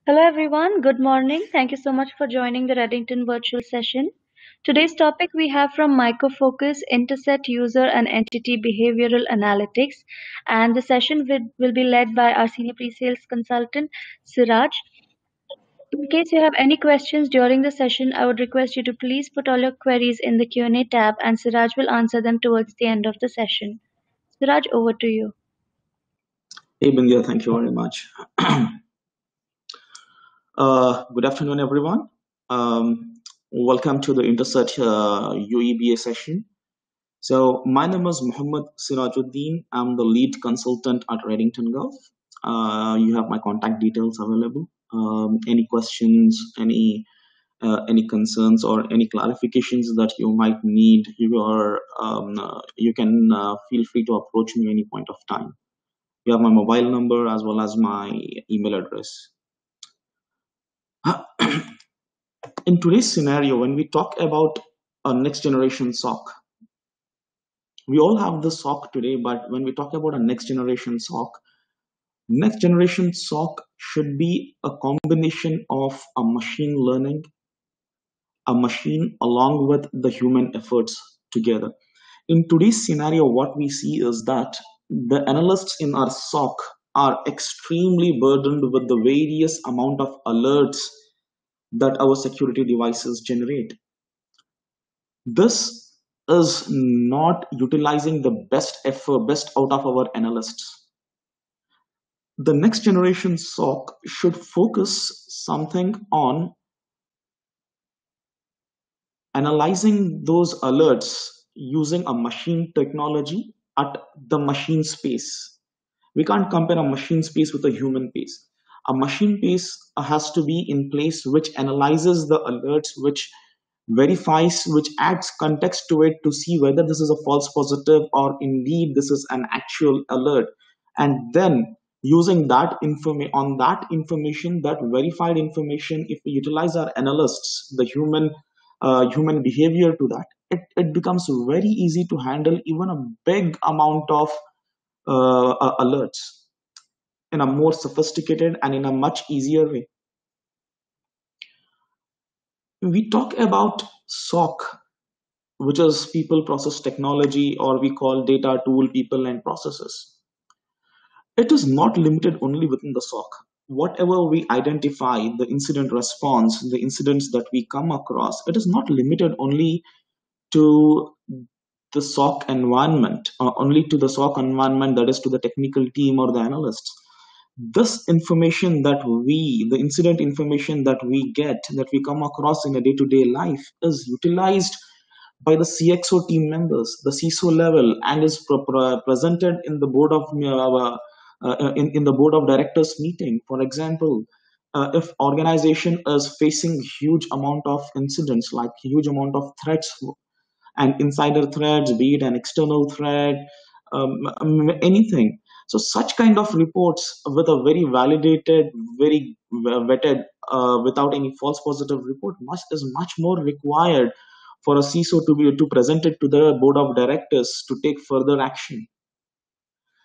Hello everyone, good morning. Thank you so much for joining the Reddington virtual session. Today's topic we have from Microfocus Interset User and Entity Behavioral Analytics, and the session will be led by our senior pre-sales consultant Siraj. In case you have any questions during the session, I would request you to please put all your queries in the Q&A tab and Siraj will answer them towards the end of the session. Siraj, over to you. Hey, Bindia, thank you very much. Good afternoon, everyone. Welcome to the Interset UEBA session. So, my name is Muhammad Sirajuddin. I'm the lead consultant at Reddington Gov. You have my contact details available. Any questions, any concerns, or any clarifications that you might need, you can feel free to approach me any point of time. You have my mobile number as well as my email address. In today's scenario, when we talk about a next generation SOC, we all have the SOC today, but when we talk about a next generation SOC should be a combination of a machine learning, a machine along with the human efforts together. In today's scenario, what we see is that the analysts in our SOC are extremely burdened with the various amount of alerts that our security devices generate. This is not utilizing the best effort, best out of our analysts. The next generation SOC should focus something on analyzing those alerts using a machine technology at the machine space. We can't compare a machine space with a human space. A machine space has to be in place which analyzes the alerts, which verifies, which adds context to it to see whether this is a false positive or indeed this is an actual alert. And then using that information, that verified information, if we utilize our analysts, the human behavior to that, it becomes very easy to handle even a big amount of alerts in a more sophisticated and in a much easier way. We talk about SOC, which is people process technology, or we call data tool people and processes. It is not limited only within the SOC. Whatever we identify, the incident response, the incidents that we come across, it is not limited only to the SOC environment, only to the SOC environment, that is to the technical team or the analysts. This information the incident information that we get, that we come across in a day-to-day life, is utilized by the CXO team members, the CISO level, and is presented in the board of in the board of directors meeting. For example, if organization is facing huge amount of incidents, like huge amount of threats and insider threats, be it an external threat, anything. So such kind of reports with a very validated, very vetted, without any false positive report, is much more required for a CISO to present it to the board of directors to take further action.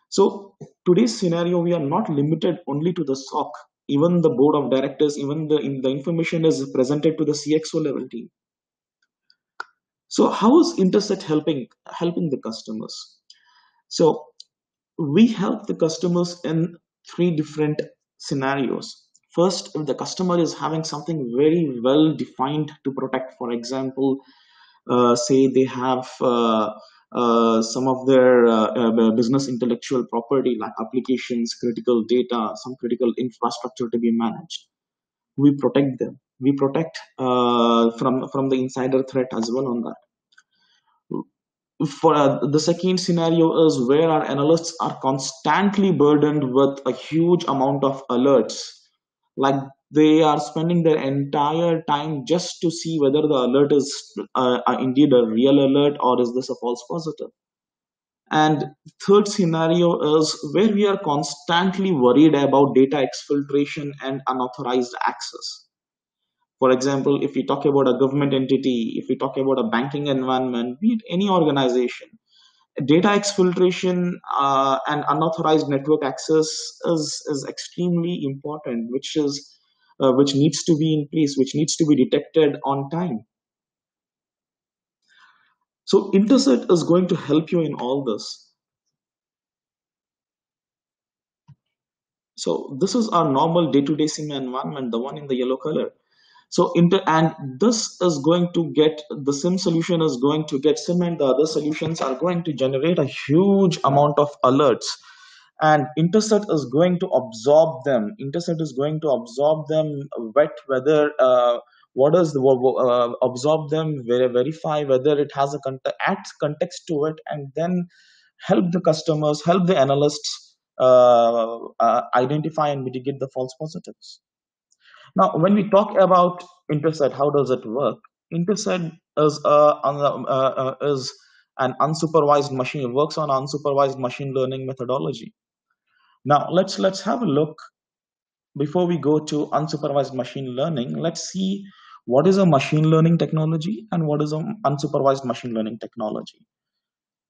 So today's scenario, we are not limited only to the SOC. Even the board of directors, even the information is presented to the CXO level team. So how is Interset helping the customers? So we help the customers in three different scenarios. First, if the customer is having something very well defined to protect, for example, say they have some of their business intellectual property, like applications, critical data, some critical infrastructure to be managed, we protect them. We protect from the insider threat as well on that. For the second scenario is where our analysts are constantly burdened with a huge amount of alerts, like they are spending their entire time just to see whether the alert is indeed a real alert or is this a false positive. And third scenario is where we are constantly worried about data exfiltration and unauthorized access. For example, if we talk about a government entity, if we talk about a banking environment, be it any organization, data exfiltration and unauthorized network access is extremely important, which is which needs to be in place, which needs to be detected on time. So Interset is going to help you in all this. So this is our normal day-to-day SIM environment, the one in the yellow color. So and this is going to get, the SIM solution is going to get, SIM and the other solutions are going to generate a huge amount of alerts, and Intercept is going to absorb them. Intercept is going to absorb them, wet whether what is the absorb them, verify whether it has a context to it, and then help the customers, help the analysts identify and mitigate the false positives. Now, when we talk about Intercept, how does it work? Intercept is an unsupervised machine. It works on unsupervised machine learning methodology. Now, let's have a look. Before we go to unsupervised machine learning, let's see what is a machine learning technology and what is an unsupervised machine learning technology.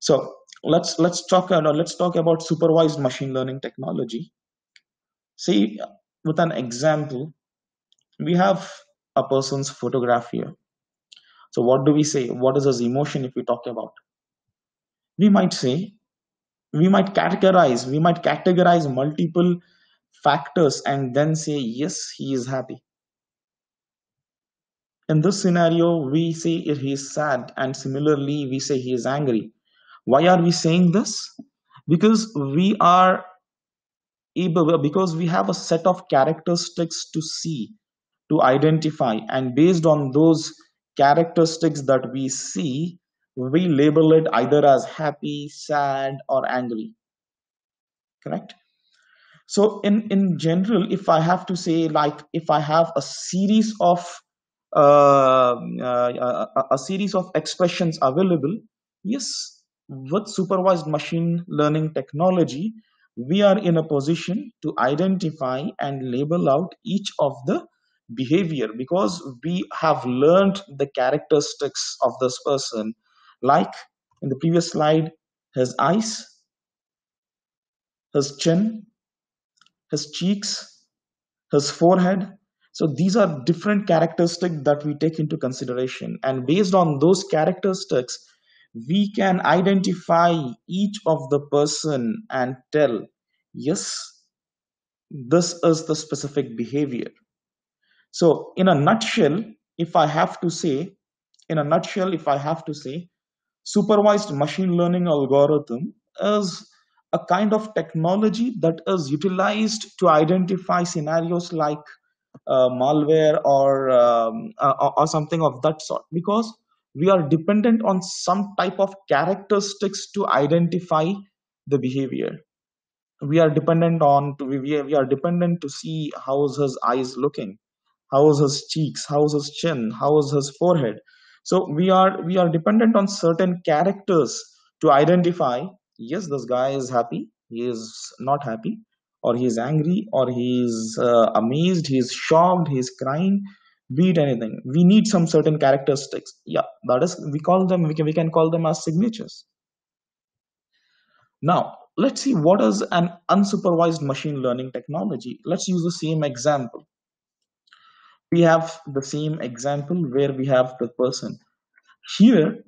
So let's talk about supervised machine learning technology. See, with an example, we have a person's photograph here. So what do we say? What is his emotion if we talk about? We might say, we might categorize multiple factors and then say, yes, he is happy. In this scenario, we say he is sad, and similarly, we say he is angry. Why are we saying this? Because because we have a set of characteristics to see, to identify, and based on those characteristics that we see, we label it either as happy, sad, or angry. Correct? So in general, if I have to say, like, if I have a series of a series of expressions available, yes, with supervised machine learning technology, we are in a position to identify and label out each of the behavior, because we have learned the characteristics of this person, like in the previous slide, his eyes, his chin, his cheeks, his forehead. So these are different characteristics that we take into consideration. And based on those characteristics, we can identify each of the person and tell, yes, this is the specific behavior. So in a nutshell, if I have to say, supervised machine learning algorithm is a kind of technology that is utilized to identify scenarios like malware or something of that sort, because we are dependent on some type of characteristics to identify the behavior. We are dependent on to we are dependent to see how's his eyes looking, how's his cheeks, how's his chin, how's his forehead. So we are dependent on certain characters to identify, yes, this guy is happy, he is not happy, or he is angry, or he is amazed, he is shocked, he is crying, be it anything. We need some certain characteristics. Yeah, that is, we can call them as signatures. Now, let's see what is an unsupervised machine learning technology. Let's use the same example. We have the same example where we have the person. Here,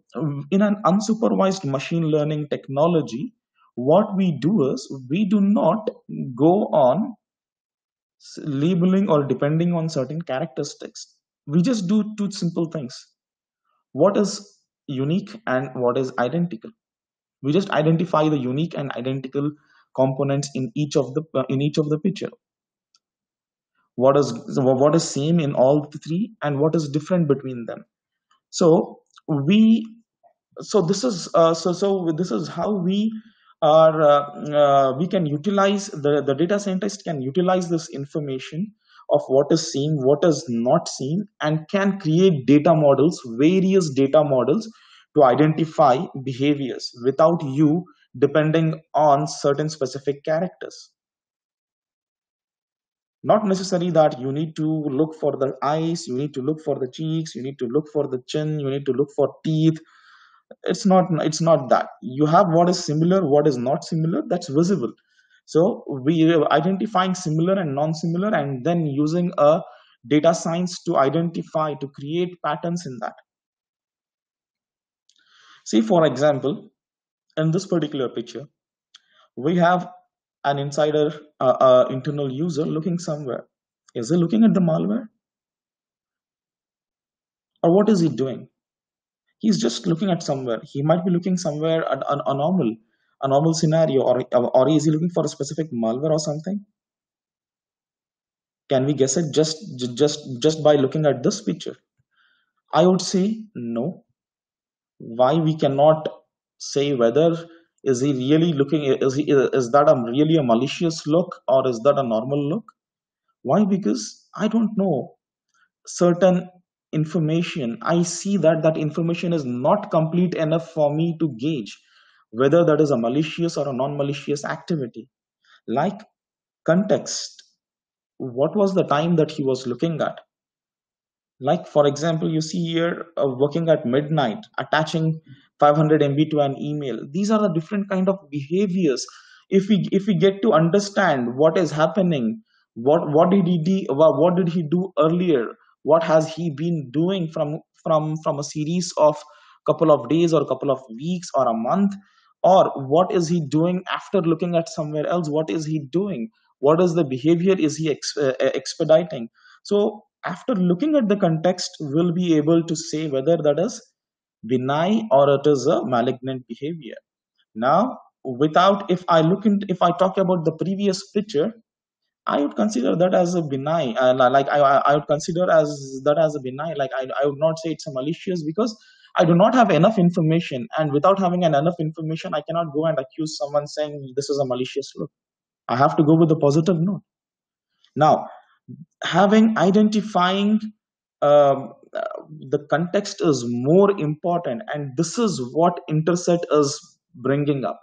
in an unsupervised machine learning technology, what we do is we do not go on labeling or depending on certain characteristics. We just do two simple things. What is unique and what is identical? We just identify the unique and identical components in each of the picture. What is same in all the three, and what is different between them? So we this is how we can utilize, the data scientist can utilize this information of what is seen, what is not seen, and can create data models, various data models, to identify behaviors without you depending on certain specific characters. Not necessary that you need to look for the eyes, you need to look for the cheeks, you need to look for the chin, you need to look for teeth. It's not that. You have what is similar, what is not similar, that's visible. So we are identifying similar and non-similar, and then using a data science to identify, to create patterns in that. See, for example, in this particular picture, we have an insider, internal user looking somewhere. Is he looking at the malware, or what is he doing? He's just looking at somewhere. He might be looking somewhere at a normal scenario, or is he looking for a specific malware or something? Can we guess it just by looking at this picture? I would say no. Why we cannot say whether is he really looking, is that a really a malicious look, or is that a normal look? Why? Because I don't know certain information. I see that that information is not complete enough for me to gauge whether that is a malicious or a non-malicious activity. Like context, what was the time that he was looking at? Like, for example, you see here, working at midnight, attaching 500 MB to an email. These are the different kind of behaviors. If we get to understand what is happening, what did he do earlier, what has he been doing from a series of couple of days or couple of weeks or a month, or what is he doing after looking at somewhere else, what is he doing, what is the behavior is he expediting. So after looking at the context, we'll be able to say whether that is benign or it is a malignant behavior. Now, without if I talk about the previous picture, I would consider that as a benign. I would consider as that as a benign. I would not say it's a malicious, because I do not have enough information, and without having enough information, I cannot go and accuse someone saying this is a malicious look. I have to go with the positive note. Now, having identifying, the context is more important, and this is what Interset is bringing up.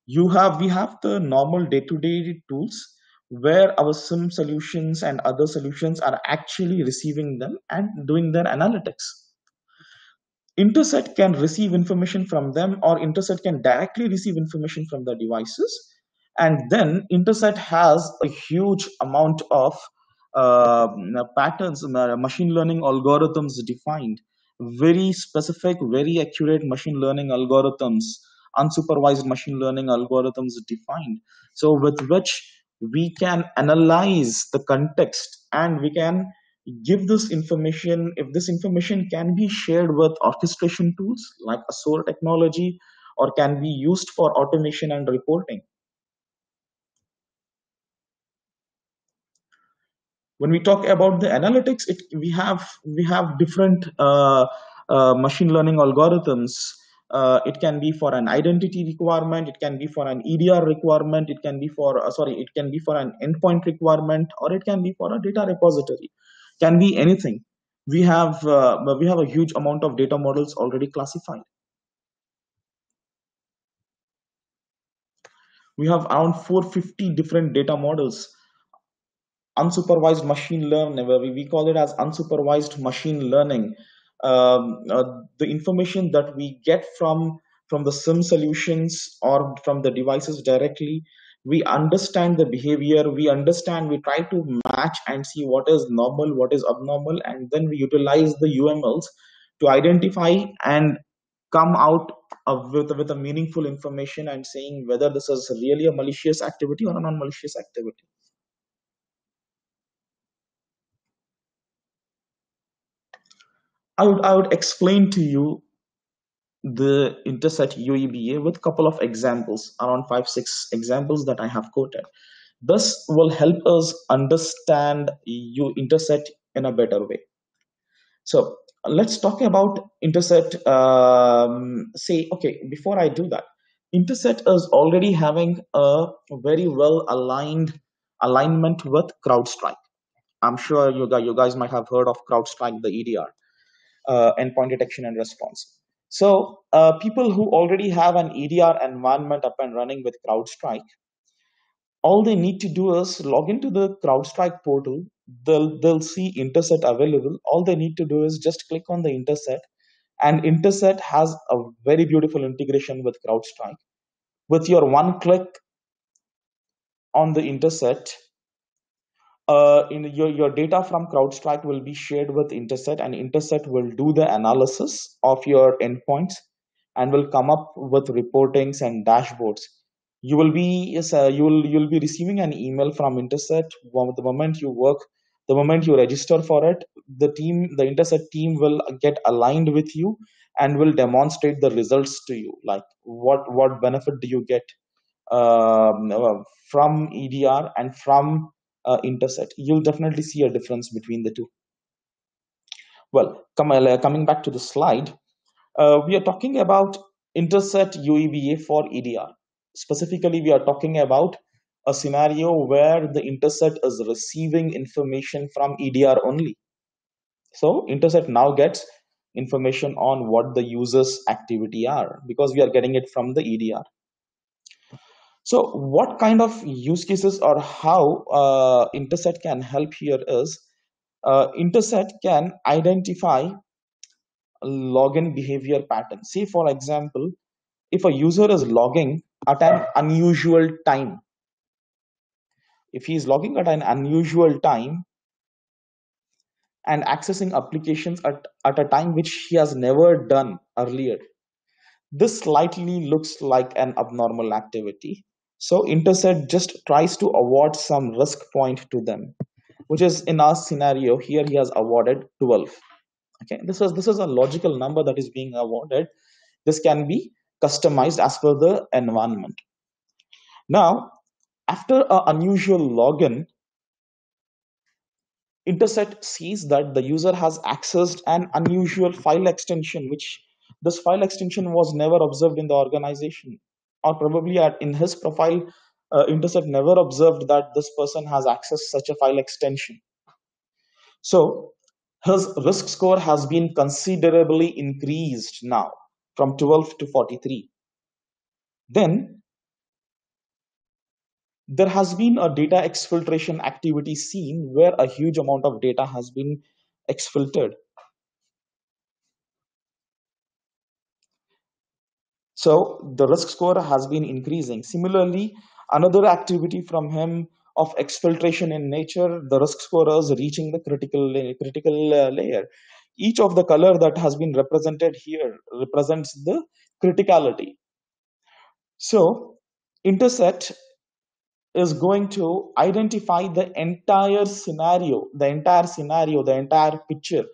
We have the normal day-to-day tools where our sim solutions and other solutions are actually receiving them and doing their analytics. Interset can receive information from them, or Interset can directly receive information from the devices. And then Interset has a huge amount of patterns, machine learning algorithms defined, very specific, very accurate machine learning algorithms, unsupervised machine learning algorithms defined. So, with which we can analyze the context, and we can give this information. If this information can be shared with orchestration tools like Azure technology, or can be used for automation and reporting. When we talk about the analytics, we have different machine learning algorithms. It can be for an identity requirement, it can be for an EDR requirement, it can be for it can be for an endpoint requirement, or it can be for a data repository. Can be anything. We have a huge amount of data models already classified. We have around 450 different data models. Unsupervised machine learning, we call it as unsupervised machine learning. The information that we get from the sim solutions or from the devices directly, we understand the behavior, we try to match and see what is normal, what is abnormal, and then we utilize the UMLs to identify and come out with a meaningful information, and saying whether this is really a malicious activity or a non-malicious activity. I would explain to you the Interset UEBA with a couple of examples, around 5, 6 examples that I have quoted. This will help us understand you Interset in a better way. So let's talk about Interset. Say, okay, before I do that, Interset is already having a very well aligned alignment with CrowdStrike. I'm sure you guys might have heard of CrowdStrike, the EDR, endpoint detection and response. So people who already have an EDR environment up and running with CrowdStrike, all they need to do is log into the CrowdStrike portal. They'll see Interset available. All they need to do is just click on the Interset, and Interset has a very beautiful integration with CrowdStrike. With your one click on the Interset, in your data from CrowdStrike will be shared with Interset, and Interset will do the analysis of your endpoints and will come up with reportings and dashboards. You will be yes, you'll be receiving an email from Interset the moment you work, the moment you register for it. The Interset team will get aligned with you and will demonstrate the results to you, like what benefit do you get from EDR and from Interset. You'll definitely see a difference between the two. Well, coming back to the slide, we are talking about Interset UEBA for EDR. Specifically, we are talking about a scenario where the Interset is receiving information from EDR only. So Interset now gets information on what the user's activity are, because we are getting it from the EDR. So what kind of use cases or how Interset can help here is Interset can identify login behavior patterns. Say, for example, if a user is logging at an unusual time, if he is logging at an unusual time and accessing applications at a time which he has never done earlier, this slightly looks like an abnormal activity. So Interset just tries to award some risk point to them, which is in our scenario here he has awarded 12. Okay, this is a logical number that is being awarded. This can be customized as per the environment. Now, after an unusual login, Interset sees that the user has accessed an unusual file extension, which this file extension was never observed in the organization, or probably in his profile, Interset never observed that this person has accessed such a file extension. So his risk score has been considerably increased now from 12 to 43. Then there has been a data exfiltration activity seen where a huge amount of data has been exfiltered. So the risk score has been increasing. Similarly, another activity from him of exfiltration in nature, the risk score is reaching the critical layer. Each of the color that has been represented here represents the criticality. So Interset is going to identify the entire picture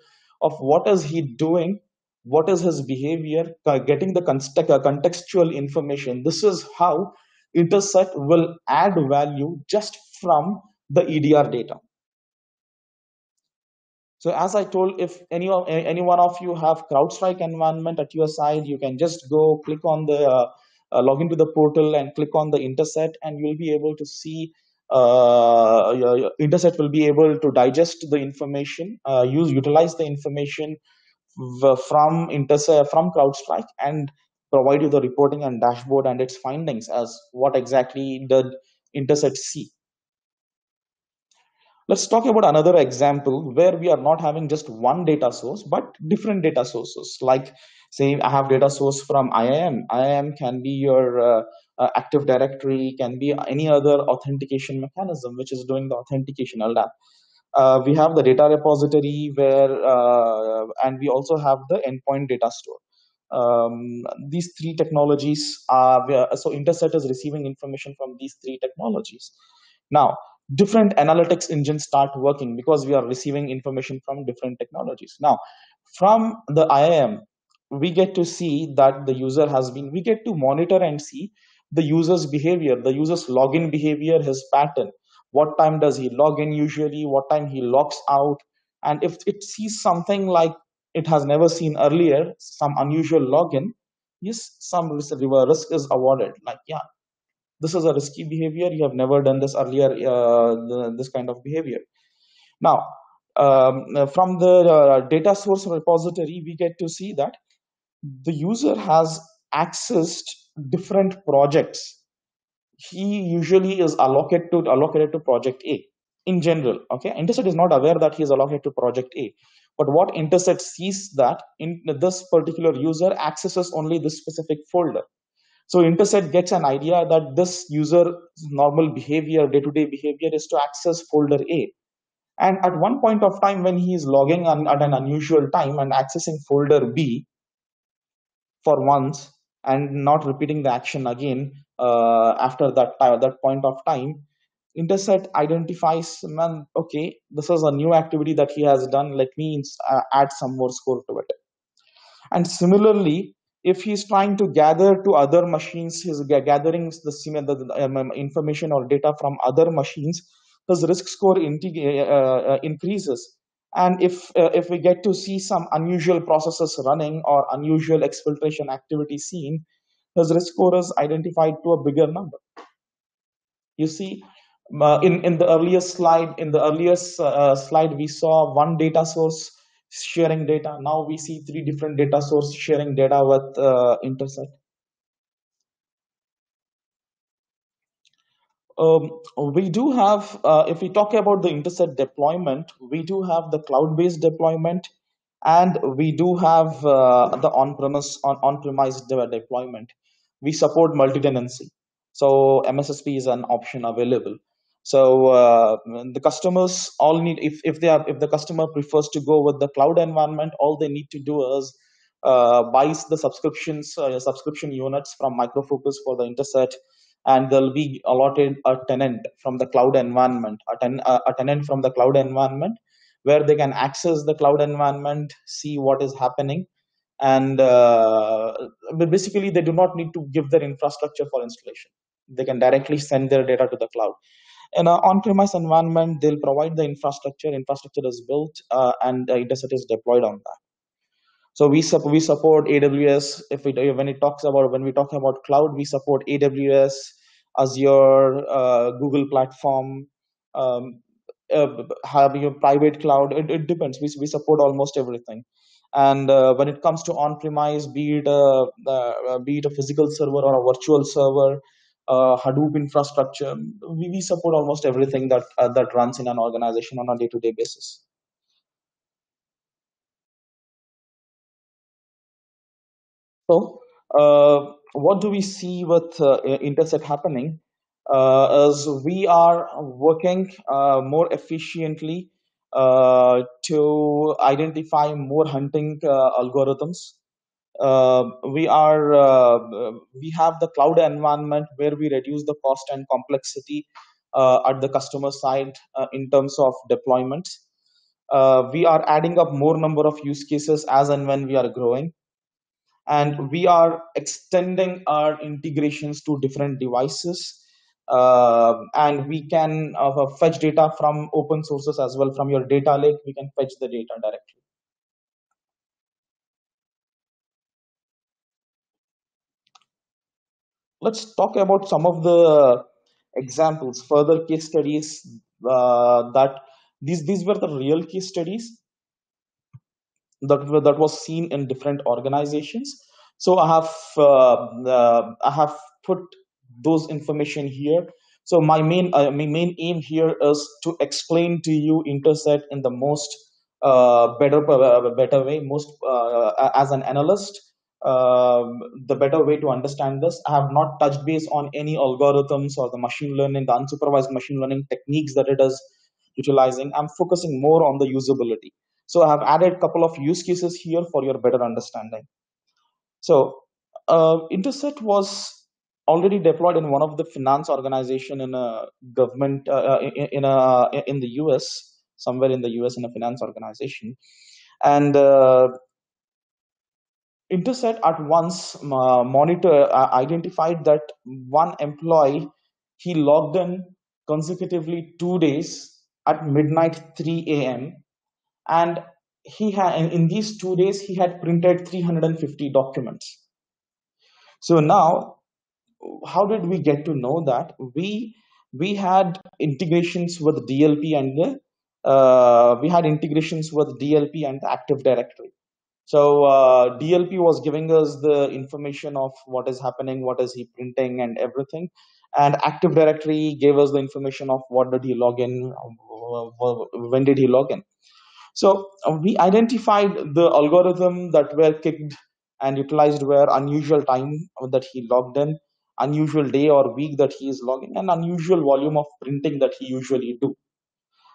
of what is he doing, what is his behavior, getting the contextual information. This is how Interset will add value just from the EDR data. So as I told, if any one of you have CrowdStrike environment at your side, you can just go click on the log into the portal and click on the Interset, and you'll be able to see your Interset will be able to digest the information, utilize the information from Interset from CrowdStrike, and provide you the reporting and dashboard and its findings as what exactly did Interset see. Let's talk about another example where we are not having just one data source, but different data sources. Like, say, I have data source from IAM. IAM can be your Active Directory, can be any other authentication mechanism which is doing the authentication LDAP. We have the data repository and we also have the endpoint data store. These three technologies so Interset is receiving information from these three technologies. Now, different analytics engines start working because we are receiving information from different technologies. Now, from the IAM, we get to see that the user we get to monitor and see the user's behavior, the user's login behavior, his pattern. What time does he log in usually? What time he logs out? And if it sees something like it has never seen earlier, some unusual login, yes, some risk is awarded. Like, yeah, this is a risky behavior. You have never done this earlier, this kind of behavior. Now, from the data source repository, we get to see that the user has accessed different projects. He usually is allocated to project A in general. Okay, Interset is not aware that he is allocated to project A, but what Interset sees that in this particular user accesses only this specific folder. So Interset gets an idea that this user's normal behavior, day-to-day behavior, is to access folder A. And at one point of time, when he is logging on at an unusual time and accessing folder B for once and not repeating the action again after that point of time, Interset identifies, man, okay, this is a new activity that he has done. Let me add some more score to it. And similarly, if he's trying to gather to other machines, he's gathering the information or data from other machines, his risk score increases. And if we get to see some unusual processes running or unusual exfiltration activity seen, his risk score is identified to a bigger number. You see, in the earlier slide, we saw one data source sharing data. Now we see three different data sources sharing data with Interset. Um, we do have, if we talk about the Interset deployment, we do have the cloud-based deployment, and we do have the on-premise deployment. We support multi-tenancy, so MSSP is an option available. So the customers all need, if the customer prefers to go with the cloud environment, all they need to do is buys the subscription units from Micro Focus for the Interset, and they'll be allotted a tenant from the cloud environment, a tenant from the cloud environment, where they can access the cloud environment, see what is happening, and but basically they do not need to give their infrastructure for installation. They can directly send their data to the cloud. In an on-premise environment, they'll provide the infrastructure. Infrastructure is built, and Interset is deployed on that. So we support AWS. If we when we talk about cloud, we support AWS, Azure, Google platform, um, have your private cloud. It depends. We support almost everything. And when it comes to on-premise, be it a physical server or a virtual server, Hadoop infrastructure, we support almost everything that runs in an organization on a day-to-day basis. So, what do we see with Interset happening? Is we are working more efficiently to identify more hunting algorithms. We have the cloud environment where we reduce the cost and complexity at the customer side in terms of deployments. We are adding up more number of use cases as and when we are growing, and we are extending our integrations to different devices, and we can fetch data from open sources as well. From your data lake, we can fetch the data directly. Let's talk about some of the examples, further case studies, that these were the real case studies that was seen in different organizations. So I have put those information here. So my main aim here is to explain to you Interset in the most better way, most as an analyst, the better way to understand this. I have not touched base on any algorithms or the machine learning, the unsupervised machine learning techniques that it is utilizing. I'm focusing more on the usability. So I have added a couple of use cases here for your better understanding. So Interset was already deployed in one of the finance organization in a government in the US, somewhere in the US, in a finance organization. And Interset at once identified that one employee, he logged in consecutively 2 days at midnight 3 a.m. and he had in these 2 days he had printed 350 documents. So now, how did we get to know that? We had integrations with DLP and the Active Directory. So DLP was giving us the information of what is happening, what is he printing, and everything. And Active Directory gave us the information of what did he log in, when did he log in. So we identified the algorithm that were kicked and utilized were unusual time that he logged in, unusual day or week that he is logging, and unusual volume of printing that he usually do.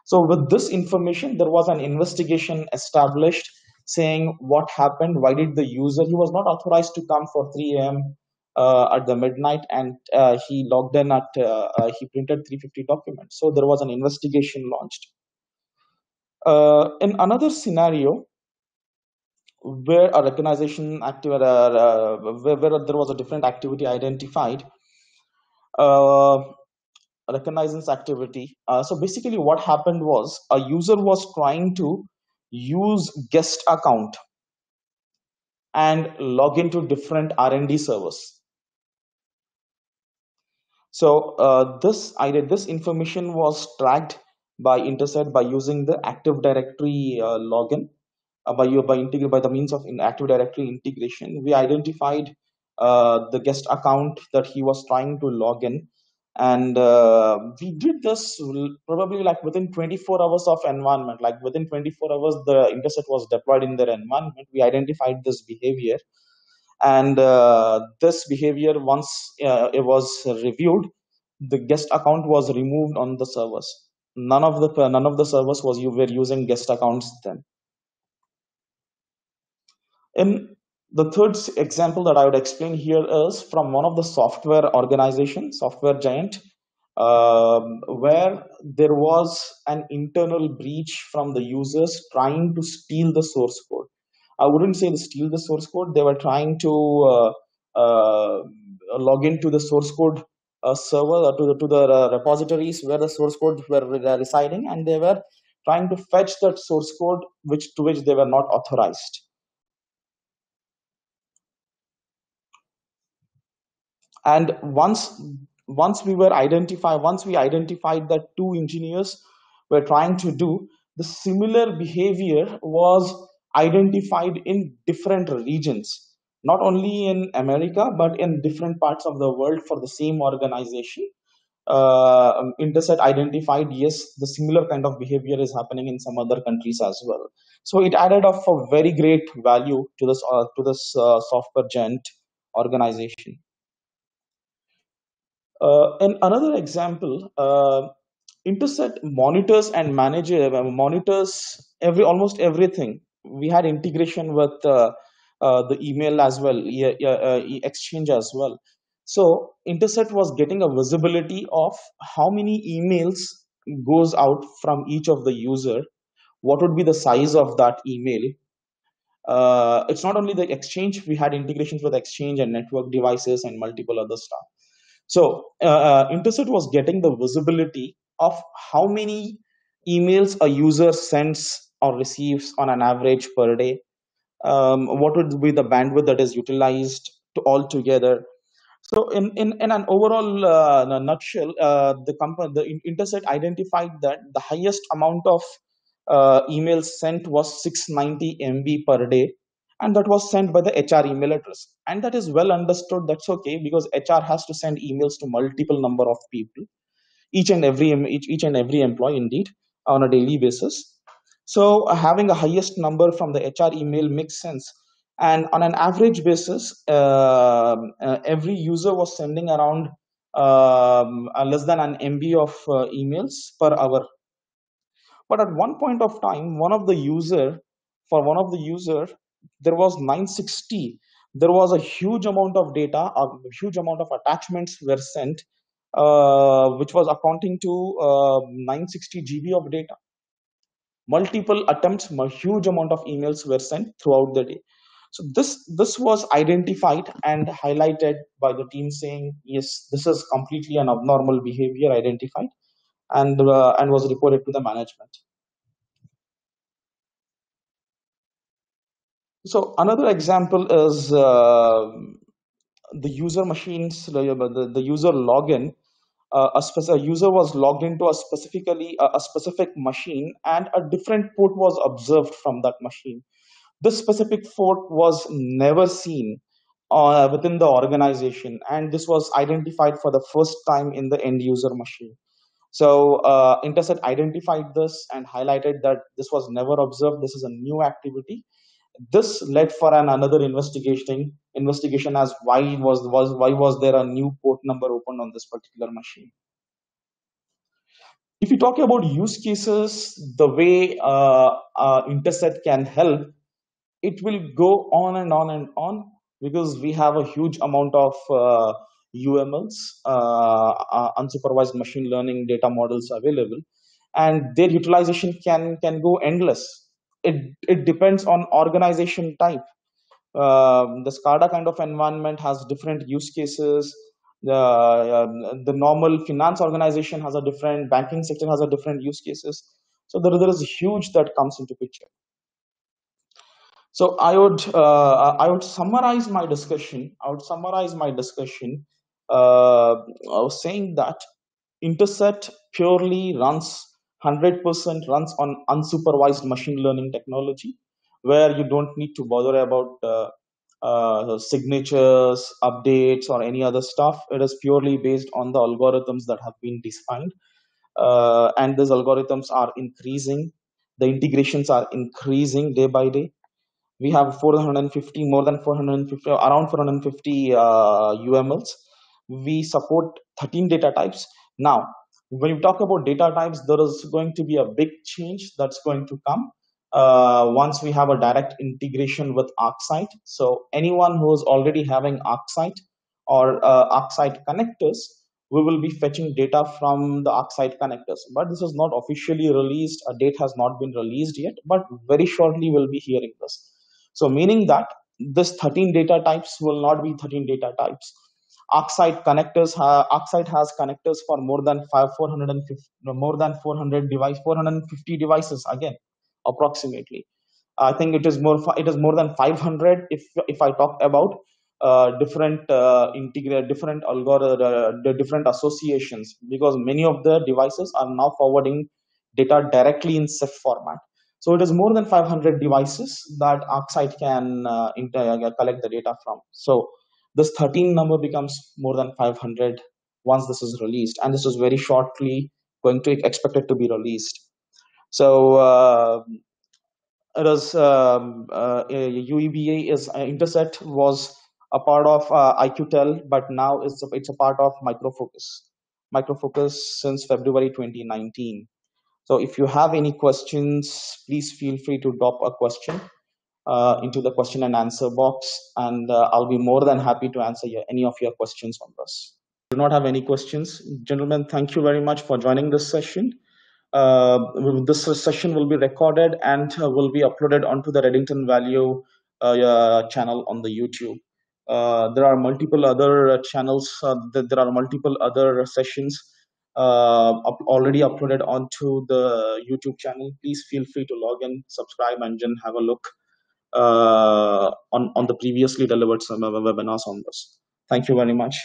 So with this information, there was an investigation established saying what happened, why did the user, he was not authorized to come for 3 a.m. At the midnight, and he logged in at, he printed 350 documents. So there was an investigation launched. In another scenario, where a recognition activity, where there was a different activity identified, uh, reconnaissance activity. So basically, what happened was a user was trying to use guest account and log into different R&D servers. So this information was tracked by Interset by using the Active Directory login. By the means of Active Directory integration, we identified the guest account that he was trying to log in, and we did this probably like within 24 hours of environment. Like within 24 hours, the Interset was deployed in their environment. We identified this behavior, and this behavior, once it was reviewed, the guest account was removed on the servers. None of the servers were using guest accounts then. In the third example that I would explain here is from one of the software organization, software giant, where there was an internal breach from the users trying to steal the source code. I wouldn't say to steal the source code. They were trying to log into the source code server, to the repositories where the source code were residing, and they were trying to fetch that source code to which they were not authorized. And once we identified that two engineers were trying to do the similar behavior was identified in different regions, not only in America but in different parts of the world for the same organization. Interset identified, yes, the similar kind of behavior is happening in some other countries as well. So it added up a very great value to this software giant organization. And another example, Interset monitors and monitors almost everything. We had integration with the email as well, Exchange as well. So Interset was getting a visibility of how many emails goes out from each of the user, what would be the size of that email. It's not only the Exchange, we had integrations with Exchange and network devices and multiple other stuff. So Interset was getting the visibility of how many emails a user sends or receives on an average per day. What would be the bandwidth that is utilized to all together. So in an overall nutshell, the Interset identified that the highest amount of emails sent was 690 MB per day, and that was sent by the HR email address. And that is well understood. That's okay, because HR has to send emails to multiple number of people, each and every employee, indeed, on a daily basis. So having a highest number from the HR email makes sense. And on an average basis, every user was sending around less than an MB of emails per hour. But at one point of time, one of the user, there was 960. There was a huge amount of data, a huge amount of attachments were sent, which was accounting to 960 GB of data. Multiple attempts, a huge amount of emails were sent throughout the day. So this was identified and highlighted by the team, saying, yes, this is completely an abnormal behavior identified, and was reported to the management. So another example is the user machines, the user login. A user was logged into a specific machine, and a different port was observed from that machine. This specific port was never seen within the organization, and this was identified for the first time in the end user machine. So Interset identified this and highlighted that this was never observed. This is a new activity. This led for another investigation as why was there a new port number opened on this particular machine. If you talk about use cases, the way Interset can help, it will go on and on and on, because we have a huge amount of UMLs, unsupervised machine learning data models available, and their utilization can go endless. It depends on organization type. The SCADA kind of environment has different use cases. The normal finance organization has a different, banking sector has a different use cases. So there is huge that comes into picture. So I would summarize my discussion. I was saying that Interset purely runs 100% runs on unsupervised machine learning technology, where you don't need to bother about signatures, updates, or any other stuff. It is purely based on the algorithms that have been defined, and these algorithms are increasing. The integrations are increasing day by day. We have 450, more than 450, around 450 UMLs. We support 13 data types. Now, when you talk about data types, there is going to be a big change that's going to come once we have a direct integration with ArcSight. So anyone who is already having ArcSight or ArcSight connectors, we will be fetching data from the ArcSight connectors. But this is not officially released. A date has not been released yet, but very shortly we'll be hearing this. So meaning that this 13 data types will not be 13 data types. ArcSight has connectors for more than 450, more than 450 devices again, approximately. I think it is more than 500 if I talk about different the different associations, because many of the devices are now forwarding data directly in CIF format. So it is more than 500 devices that ArcSight can collect the data from. So this 13 number becomes more than 500 once this is released, and this is very shortly going to expected to be released. So it is UEBA is Interset was a part of IQtel, but now it's a part of Microfocus. Microfocus since February 2019. So if you have any questions, please feel free to drop a question into the question and answer box, and I'll be more than happy to answer any of your questions on this. Do not have any questions, gentlemen. Thank you very much for joining this session. This session will be recorded and will be uploaded onto the Reddington Value channel on the YouTube. There are multiple other channels. There are multiple other sessions already uploaded onto the YouTube channel. Please feel free to log in, subscribe, and then have a look on the previously delivered webinars on this. Thank you very much.